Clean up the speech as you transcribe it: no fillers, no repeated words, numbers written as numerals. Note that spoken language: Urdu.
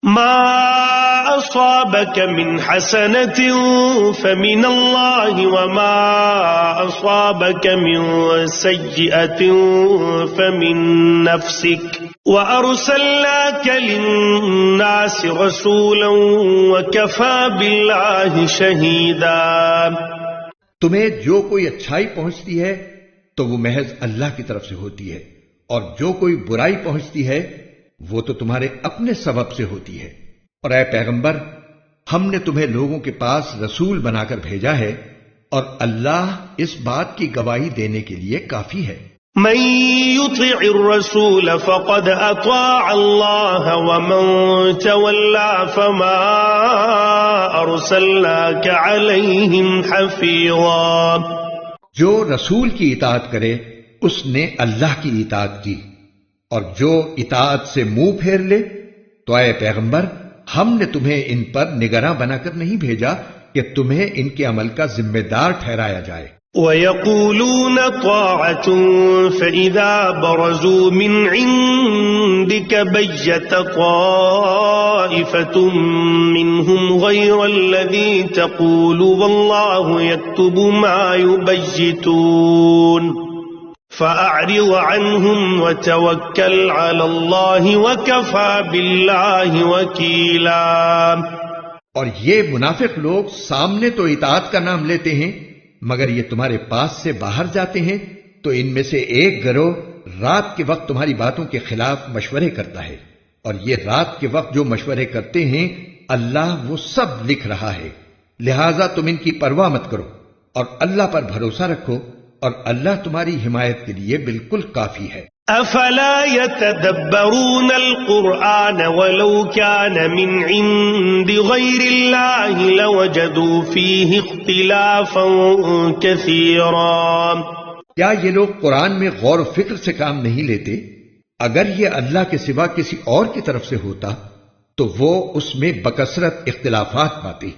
ما أصابك من حسنة فمن الله وما أصابك من سيئة فمن نفسك وأرسلناك للناس رسولا وكفى بالله شهيدا۔ تمہیں جو کوئی اچھائی پہنچتی ہے تو وہ محض اللہ کی طرف سے ہوتی ہے، اور جو کوئی برائی پہنچتی ہے وہ تو تمہارے اپنے سبب سے ہوتی ہے۔ اور اے پیغمبر، ہم نے تمہیں لوگوں کے پاس رسول بنا کر بھیجا ہے، اور اللہ اس بات کی گواہی دینے کے لیے کافی ہے۔ من يطع الرسول فقد اطاع الله ومن تولى فما ارسلناك عليهم حفيظا۔ جو رسول کی اطاعت کرے اس نے اللہ کی اطاعت کی، اور جو اطاعت سے منہ پھیر لے تو اے پیغمبر ہم نے تمہیں ان پر نگراں بنا کر نہیں بھیجا کہ تمہیں ان کے عمل کا ذمہ دار ٹھہرایا جائے۔ وَيَقُولُونَ طَاعَةٌ فَإِذَا بَرَزُوا مِنْ عِنْدِكَ بَيَّتَ طَائِفَةٌ مِّنْهُمْ غَيْرَ الَّذِي تَقُولُ وَاللَّهُ يَكْتُبُ مَا يُبَيِّتُونَ فَأَعْرِضْ عَنْهُمْ وَتَوَكَّلْ عَلَى اللَّهِ وَكَفَى بِاللَّهِ وَكِيلًا۔ اور یہ منافق لوگ سامنے تو اطاعت کا نام لیتے ہیں، مگر یہ تمہارے پاس سے باہر جاتے ہیں تو ان میں سے ایک گروہ رات کے وقت تمہاری باتوں کے خلاف مشورے کرتا ہے، اور یہ رات کے وقت جو مشورے کرتے ہیں اللہ وہ سب لکھ رہا ہے، لہذا تم ان کی پرواہ مت کرو اور اللہ پر بھروسہ رکھو، اور اللہ تمہاری حمایت کے لیے بالکل کافی ہے۔ افلا يتدبرون القرآن ولو كان من عند غير الله لوجدوا فيه اختلافا كثيرا۔ کیا یہ لوگ قرآن میں غور و فکر سے کام نہیں لیتے؟ اگر یہ اللہ کے سوا کسی اور کی طرف سے ہوتا تو وہ اس میں بکثرت اختلافات پاتے۔